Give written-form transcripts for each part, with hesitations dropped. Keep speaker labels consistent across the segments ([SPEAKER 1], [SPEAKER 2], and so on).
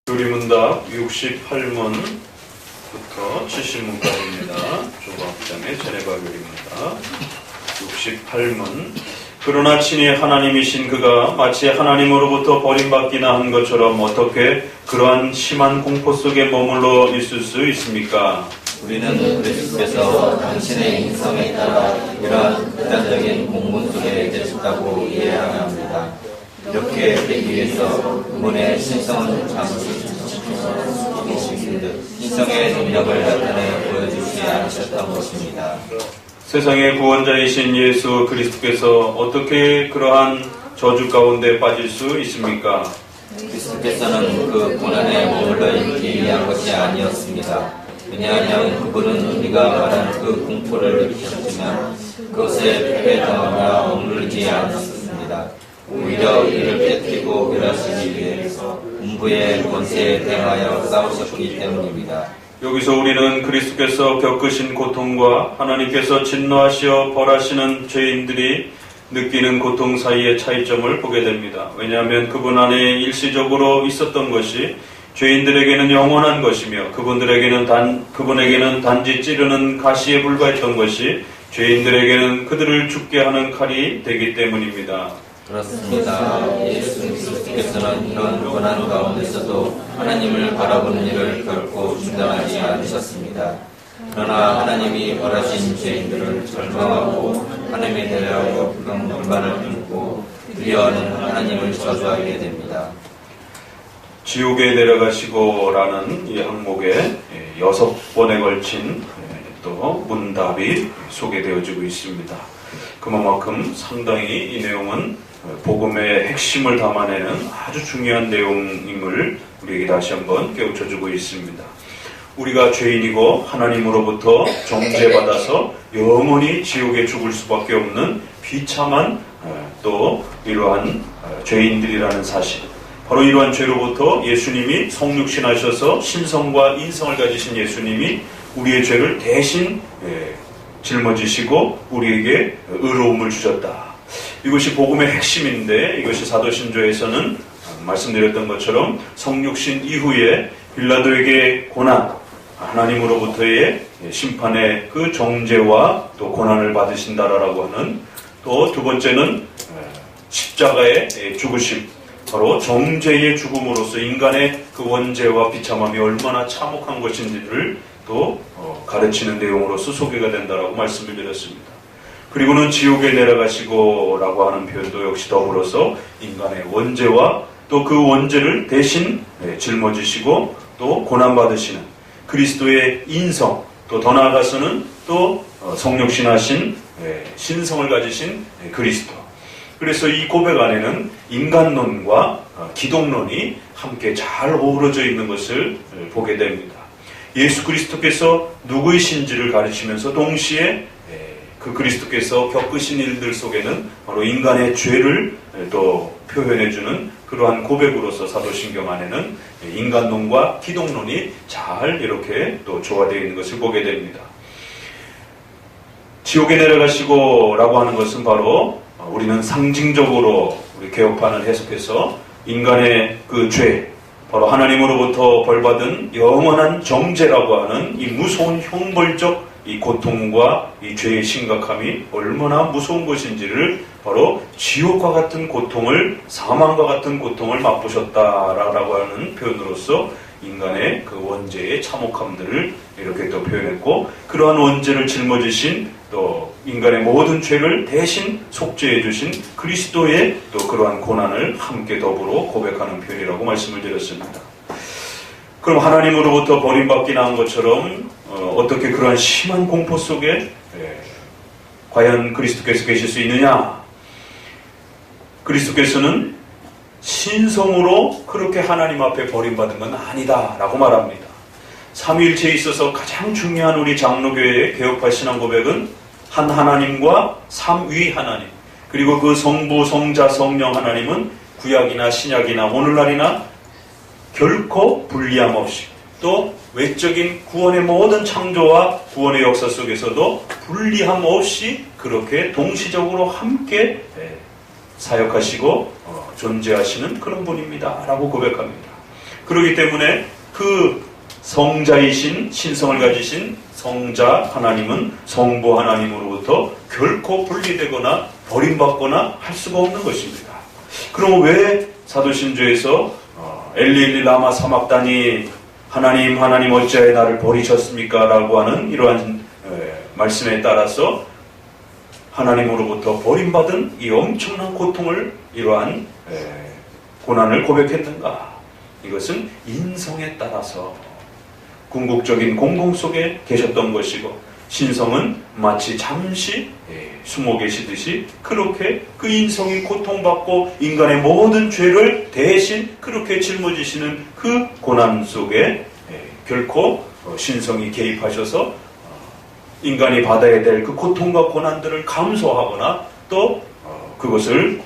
[SPEAKER 1] 요리문답 68문부터 70문까지입니다. 조각장의 제네바 요리문답 68문. 그러나 친히 하나님이신 그가 마치 하나님으로부터 버림받기나 한 것처럼 어떻게 그러한 심한 공포 속에 머물러 있을 수 있습니까?
[SPEAKER 2] 우리는 그리스도께서 당신의 인성에 따라 이러한 극단적인 공문 속에 계셨다고 이해해야 합니다. 이렇게 되기 위해서 그분의 신성은 잠시 지키신 듯 신성의 능력을 나타내 보여주지 않으셨던 것입니다.
[SPEAKER 1] 세상의 구원자이신 예수 그리스도께서 어떻게 그러한 저주 가운데 빠질 수 있습니까?
[SPEAKER 2] 그리스도께서는 그 고난에 머물러 있기 위한 것이 아니었습니다. 왜냐하면 그분은 우리가 말한 그 공포를 느끼셨지만 그것에 패배 당하며 억눌리지 않았습니다. 오히려 이를 깨뜨리고 멸하시기 위해서 음부의 권세에 대하여 싸우셨기 때문입니다.
[SPEAKER 1] 여기서 우리는 그리스도께서 겪으신 고통과 하나님께서 진노하시어 벌하시는 죄인들이 느끼는 고통 사이의 차이점을 보게 됩니다. 왜냐하면 그분 안에 일시적으로 있었던 것이 죄인들에게는 영원한 것이며 그분에게는 단지 찌르는 가시에 불과했던 것이 죄인들에게는 그들을 죽게 하는 칼이 되기 때문입니다.
[SPEAKER 2] 그렇습니다. 예수 그리스도께서는 이런 고난 가운데서도 하나님을 바라보는 일을 결코 중단하지 않으셨습니다. 그러나 하나님이 벌하신 죄인들을 절망하고 하나님에 대하여 불만을 품고 두려워하는 하나님을 저주하게 됩니다.
[SPEAKER 1] 지옥에 내려가시고라는 이 항목에 6번에 걸친 또 문답이 소개되어지고 있습니다. 그만큼 상당히 이 내용은 복음의 핵심을 담아내는 아주 중요한 내용임을 우리에게 다시 한번 깨우쳐주고 있습니다. 우리가 죄인이고 하나님으로부터 정죄받아서 영원히 지옥에 죽을 수밖에 없는 비참한 또 이러한 죄인들이라는 사실, 바로 이러한 죄로부터 예수님이 성육신하셔서 신성과 인성을 가지신 예수님이 우리의 죄를 대신 짊어지시고 우리에게 의로움을 주셨다. 이것이 복음의 핵심인데, 이것이 사도신조에서는 말씀드렸던 것처럼 성육신 이후에 빌라도에게 고난, 하나님으로부터의 심판의 그 정죄와 또 고난을 받으신다라고 하는, 또 두 번째는 십자가의 죽으심, 바로 정죄의 죽음으로써 인간의 그 원죄와 비참함이 얼마나 참혹한 것인지를 또 가르치는 내용으로서 소개가 된다라고 말씀을 드렸습니다. 그리고는 지옥에 내려가시고 라고 하는 표현도 역시 더불어서 인간의 원죄와 또 그 원죄를 대신 짊어지시고 또 고난받으시는 그리스도의 인성, 또 더 나아가서는 또 성육신하신 신성을 가지신 그리스도. 그래서 이 고백 안에는 인간론과 기독론이 함께 잘 어우러져 있는 것을 보게 됩니다. 예수 그리스도께서 누구이신지를 가르치면서 동시에 그 그리스도께서 겪으신 일들 속에는 바로 인간의 죄를 또 표현해주는 그러한 고백으로서 사도신경 안에는 인간론과 기독론이 잘 이렇게 또 조화되어 있는 것을 보게 됩니다. 지옥에 내려가시고 라고 하는 것은 바로 우리는 상징적으로 우리 개혁판을 해석해서 인간의 그 죄, 바로 하나님으로부터 벌받은 영원한 정죄라고 하는 이 무서운 형벌적 이 고통과 이 죄의 심각함이 얼마나 무서운 것인지를 바로 지옥과 같은 고통을, 사망과 같은 고통을 맛보셨다라고 하는 표현으로서 인간의 그 원죄의 참혹함들을 이렇게 또 표현했고, 그러한 원죄를 짊어지신 또 인간의 모든 죄를 대신 속죄해 주신 그리스도의 또 그러한 고난을 함께 더불어 고백하는 표현이라고 말씀을 드렸습니다. 그럼 하나님으로부터 버림받기나 한 것처럼 어떻게 그러한 심한 공포 속에 과연 그리스도께서 계실 수 있느냐? 그리스도께서는 신성으로 그렇게 하나님 앞에 버림받은 건 아니다 라고 말합니다. 삼위일체에 있어서 가장 중요한 우리 장로교회의 개혁파 신앙 고백은 한 하나님과 삼위 하나님, 그리고 그 성부, 성자, 성령 하나님은 구약이나 신약이나 오늘날이나 결코 분리함 없이, 또 외적인 구원의 모든 창조와 구원의 역사 속에서도 분리함 없이 그렇게 동시적으로 함께 사역하시고 존재하시는 그런 분입니다 라고 고백합니다. 그렇기 때문에 그 성자이신 신성을 가지신 성자 하나님은 성부 하나님으로부터 결코 분리되거나 버림받거나 할 수가 없는 것입니다. 그럼 왜 사도신조에서 엘리 라마 사막다니 하나님 어찌하여 나를 버리셨습니까? 라고 하는 이러한 말씀에 따라서 하나님으로부터 버림받은 이 엄청난 고통을 이러한 고난을 고백했는가? 이것은 인성에 따라서 궁극적인 공공 속에 계셨던 것이고, 신성은 마치 잠시 숨어 계시듯이 그렇게 그 인성이 고통받고 인간의 모든 죄를 대신 그렇게 짊어지시는 그 고난 속에 결코 신성이 개입하셔서 인간이 받아야 될 그 고통과 고난들을 감소하거나 또 그것을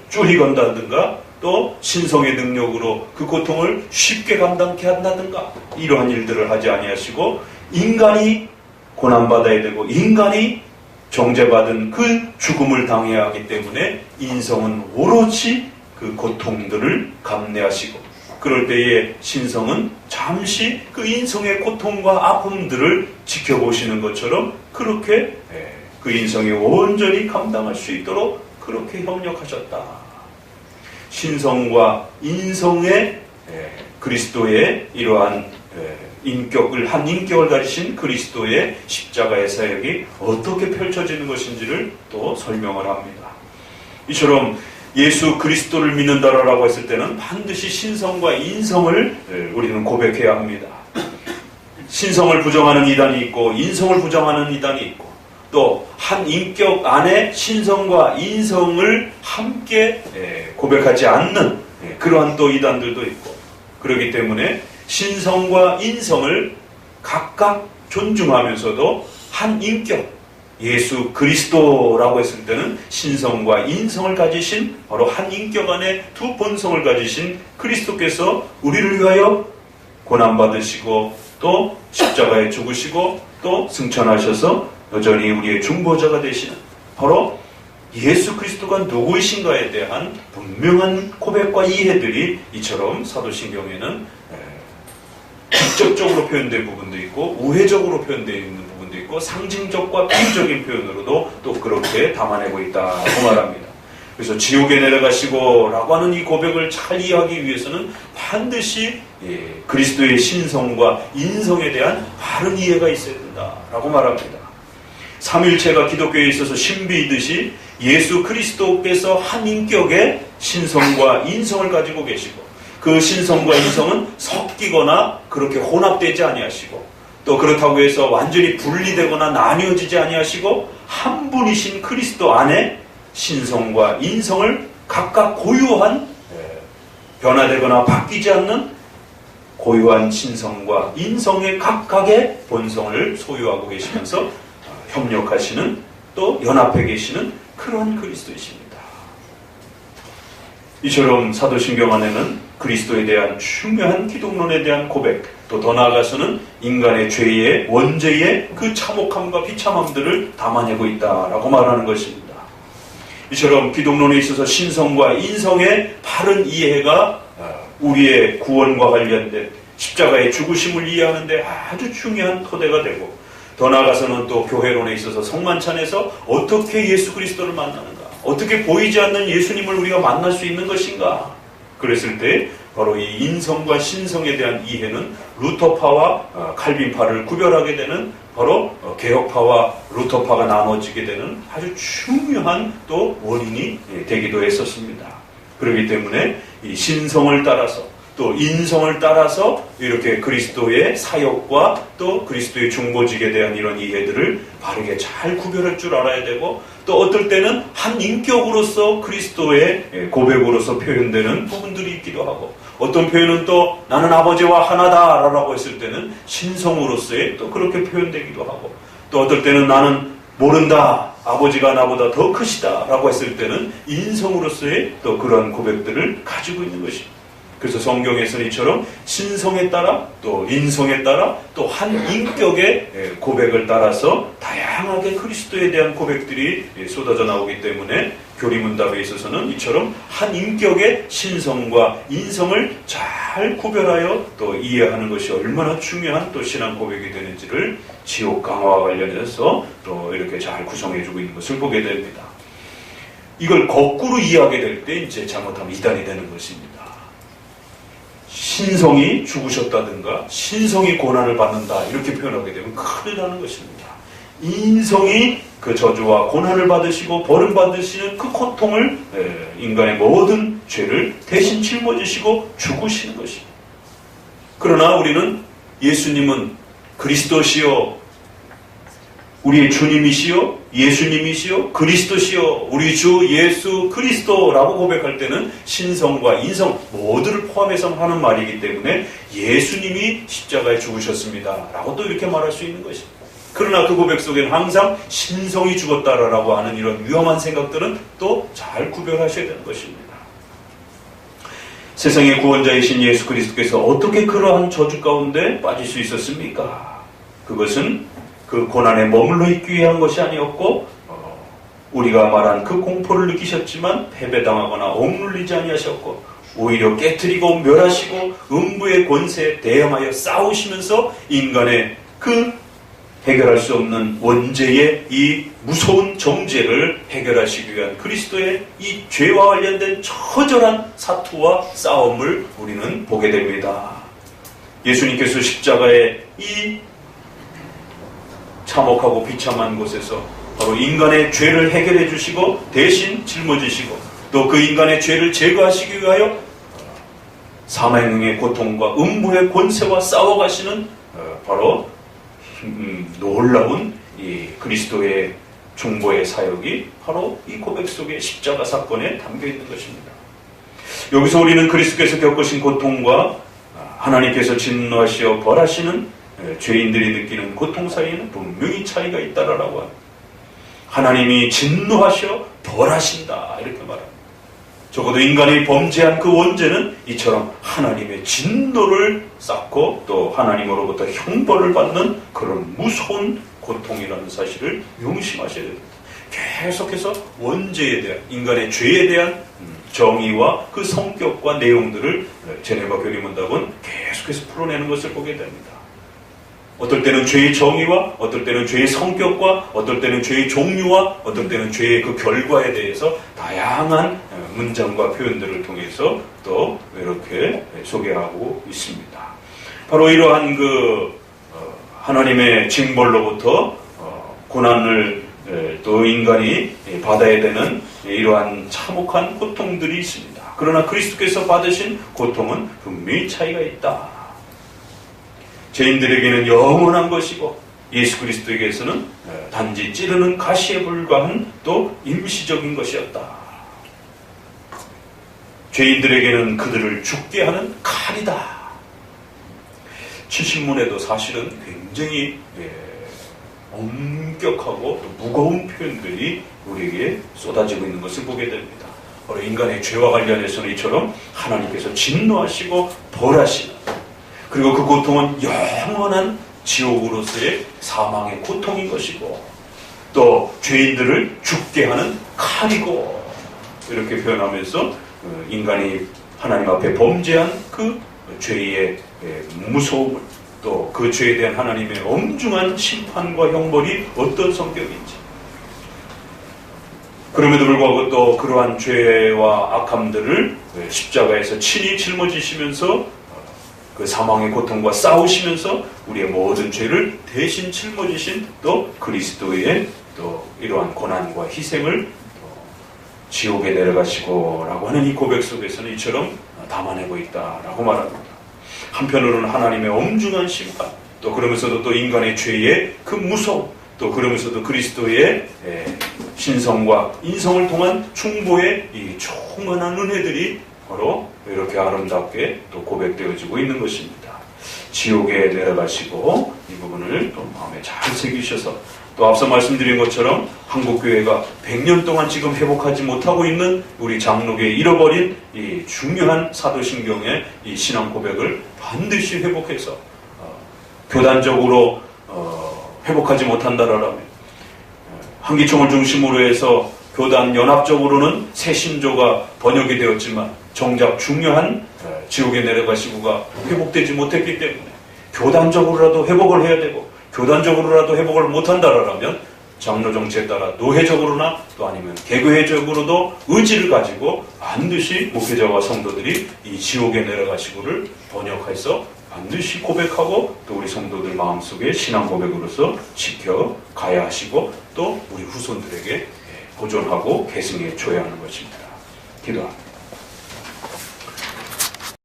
[SPEAKER 1] 줄이건다든가 또 신성의 능력으로 그 고통을 쉽게 감당케 한다든가 이러한 일들을 하지 아니하시고, 인간이 고난받아야 되고 인간이 정죄받은 그 죽음을 당해야 하기 때문에 인성은 오롯이 그 고통들을 감내하시고, 그럴 때에 신성은 잠시 그 인성의 고통과 아픔들을 지켜보시는 것처럼 그렇게 그 인성이 온전히 감당할 수 있도록 그렇게 협력하셨다. 신성과 인성의 그리스도의 이러한 인격을 한 인격을 가지신 그리스도의 십자가의 사역이 어떻게 펼쳐지는 것인지를 또 설명을 합니다. 이처럼 예수 그리스도를 믿는다라고 했을 때는 반드시 신성과 인성을 우리는 고백해야 합니다. 신성을 부정하는 이단이 있고 인성을 부정하는 이단이 있고, 또 한 인격 안에 신성과 인성을 함께 고백하지 않는 그러한 또 이단들도 있고, 그렇기 때문에 신성과 인성을 각각 존중하면서도 한 인격, 예수 그리스도라고 했을 때는 신성과 인성을 가지신 바로 한 인격 안에 두 본성을 가지신 그리스도께서 우리를 위하여 고난받으시고 또 십자가에 죽으시고 또 승천하셔서 여전히 우리의 중보자가 되시는 바로 예수 그리스도가 누구이신가에 대한 분명한 고백과 이해들이 이처럼 사도신경에는 직접적으로 표현된 부분도 있고 우회적으로 표현되어 있는 부분도 있고 상징적과 비유적인 표현으로도 또 그렇게 담아내고 있다고 말합니다. 그래서 지옥에 내려가시고 라고 하는 이 고백을 잘 이해하기 위해서는 반드시 그리스도의 신성과 인성에 대한 바른 이해가 있어야 된다라고 말합니다. 삼일체가 기독교에 있어서 신비이듯이 예수 그리스도께서 한 인격의 신성과 인성을 가지고 계시고, 그 신성과 인성은 섞이거나 그렇게 혼합되지 아니하시고, 또 그렇다고 해서 완전히 분리되거나 나뉘어지지 아니하시고, 한 분이신 그리스도 안에 신성과 인성을 각각 고유한 변화되거나 바뀌지 않는 고유한 신성과 인성의 각각의 본성을 소유하고 계시면서 협력하시는 또 연합해 계시는 그런 그리스도이십니다. 이처럼 사도신경 안에는 그리스도에 대한 중요한 기독론에 대한 고백, 또 더 나아가서는 인간의 죄의 원죄의 그 참혹함과 비참함들을 담아내고 있다라고 말하는 것입니다. 이처럼 기독론에 있어서 신성과 인성의 바른 이해가 우리의 구원과 관련된 십자가의 죽으심을 이해하는 데 아주 중요한 토대가 되고, 더 나아가서는 또 교회론에 있어서 성만찬에서 어떻게 예수 그리스도를 만나는가, 어떻게 보이지 않는 예수님을 우리가 만날 수 있는 것인가, 그랬을 때 바로 이 인성과 신성에 대한 이해는 루터파와 칼빈파를 구별하게 되는 바로 개혁파와 루터파가 나눠지게 되는 아주 중요한 또 원인이 되기도 했었습니다. 그렇기 때문에 이 신성을 따라서 또 인성을 따라서 이렇게 그리스도의 사역과 또 그리스도의 중보직에 대한 이런 이해들을 바르게 잘 구별할 줄 알아야 되고, 또 어떨 때는 한 인격으로서 그리스도의 고백으로서 표현되는 부분들이 있기도 하고, 어떤 표현은 또 나는 아버지와 하나다라고 했을 때는 신성으로서의 또 그렇게 표현되기도 하고, 또 어떨 때는 나는 모른다, 아버지가 나보다 더 크시다 라고 했을 때는 인성으로서의 또 그런 고백들을 가지고 있는 것입니다. 그래서 성경에서는 이처럼 신성에 따라 또 인성에 따라 또 한 인격의 고백을 따라서 다양하게 그리스도에 대한 고백들이 쏟아져 나오기 때문에 교리문답에 있어서는 이처럼 한 인격의 신성과 인성을 잘 구별하여 또 이해하는 것이 얼마나 중요한 또 신앙 고백이 되는지를 지옥 강화와 관련해서 또 이렇게 잘 구성해주고 있는 것을 보게 됩니다. 이걸 거꾸로 이해하게 될 때 이제 잘못하면 이단이 되는 것입니다. 신성이 죽으셨다든가 신성이 고난을 받는다 이렇게 표현하게 되면 큰일 나는 것입니다. 인성이 그 저주와 고난을 받으시고 버림받으시는 그 고통을 인간의 모든 죄를 대신 짊어지시고 죽으시는 것입니다. 그러나 우리는 예수님은 그리스도시요 우리의 주님이시요 예수님이시요 그리스도시요 우리 주 예수 그리스도라고 고백할 때는 신성과 인성 모두를 포함해서 하는 말이기 때문에 예수님이 십자가에 죽으셨습니다 라고 또 이렇게 말할 수 있는 것입니다. 그러나 그 고백 속에는 항상 신성이 죽었다라고 하는 이런 위험한 생각들은 또 잘 구별하셔야 되는 것입니다. 세상의 구원자이신 예수 그리스도께서 어떻게 그러한 저주 가운데 빠질 수 있었습니까? 그것은 그 고난에 머물러 있기 위한 것이 아니었고 우리가 말한 그 공포를 느끼셨지만 패배당하거나 억눌리지 아니하셨고 오히려 깨트리고 멸하시고 음부의 권세에 대항하여 싸우시면서 인간의 그 해결할 수 없는 원죄의 이 무서운 정죄를 해결하시기 위한 그리스도의 이 죄와 관련된 처절한 사투와 싸움을 우리는 보게 됩니다. 예수님께서 십자가의 이 참혹하고 비참한 곳에서 바로 인간의 죄를 해결해 주시고 대신 짊어지시고 또 그 인간의 죄를 제거하시기 위하여 사망의 고통과 음부의 권세와 싸워가시는 바로 놀라운 이 그리스도의 중보의 사역이 바로 이 고백 속에 십자가 사건에 담겨 있는 것입니다. 여기서 우리는 그리스도께서 겪으신 고통과 하나님께서 진노하시어 벌하시는 죄인들이 느끼는 고통 사이에는 분명히 차이가 있다라고 합니다. 하나님이 진노하셔 벌하신다 이렇게 말합니다. 적어도 인간이 범죄한 그 원죄는 이처럼 하나님의 진노를 쌓고 또 하나님으로부터 형벌을 받는 그런 무서운 고통이라는 사실을 명심하셔야 됩니다. 계속해서 원죄에 대한 인간의 죄에 대한 정의와 그 성격과 내용들을 제네바 교리문답은 계속해서 풀어내는 것을 보게 됩니다. 어떨 때는 죄의 정의와 어떨 때는 죄의 성격과 어떨 때는 죄의 종류와 어떨 때는 죄의 그 결과에 대해서 다양한 문장과 표현들을 통해서 또 이렇게 소개하고 있습니다. 바로 이러한 그 하나님의 징벌로부터 고난을 또 인간이 받아야 되는 이러한 참혹한 고통들이 있습니다. 그러나 그리스도께서 받으신 고통은 분명히 차이가 있다. 죄인들에게는 영원한 것이고 예수 그리스도에게서는 단지 찌르는 가시에 불과한 또 임시적인 것이었다. 죄인들에게는 그들을 죽게 하는 칼이다. 70문에도 사실은 굉장히 엄격하고 또 무거운 표현들이 우리에게 쏟아지고 있는 것을 보게 됩니다. 바로 인간의 죄와 관련해서는 이처럼 하나님께서 진노하시고 벌하시는 그리고 그 고통은 영원한 지옥으로서의 사망의 고통인 것이고 또 죄인들을 죽게 하는 칼이고 이렇게 표현하면서 인간이 하나님 앞에 범죄한 그 죄의 무서움을 또 그 죄에 대한 하나님의 엄중한 심판과 형벌이 어떤 성격인지 그럼에도 불구하고 또 그러한 죄와 악함들을 십자가에서 친히 짊어지시면서 그 사망의 고통과 싸우시면서 우리의 모든 죄를 대신 짊어지신 또 그리스도의 또 이러한 고난과 희생을 지옥에 내려가시고 라고 하는 이 고백 속에서는 이처럼 담아내고 있다라고 말합니다. 한편으로는 하나님의 엄중한 심판 또 그러면서도 또 인간의 죄의 그 무서움 또 그러면서도 그리스도의 신성과 인성을 통한 충보의 이 충만한 은혜들이 바로 이렇게 아름답게 또 고백되어지고 있는 것입니다. 지옥에 내려가시고 이 부분을 또 마음에 잘 새기셔서 또 앞서 말씀드린 것처럼 한국교회가 100년 동안 지금 회복하지 못하고 있는 우리 장로교의 잃어버린 이 중요한 사도신경의 이 신앙 고백을 반드시 회복해서 교단적으로 회복하지 못한다라면 한기총을 중심으로 해서 교단 연합적으로는 새 신조가 번역이 되었지만 정작 중요한 지옥에 내려가시고가 회복되지 못했기 때문에 교단적으로라도 회복을 해야 되고 교단적으로라도 회복을 못한다라면 장로 정치에 따라 노회적으로나 또 아니면 개교회적으로도 의지를 가지고 반드시 목회자와 성도들이 이 지옥에 내려가시고를 번역해서 반드시 고백하고 또 우리 성도들 마음속에 신앙 고백으로서 지켜가야 하시고 또 우리 후손들에게 보존하고 계승해 줘야 하는 것입니다. 기도합니다.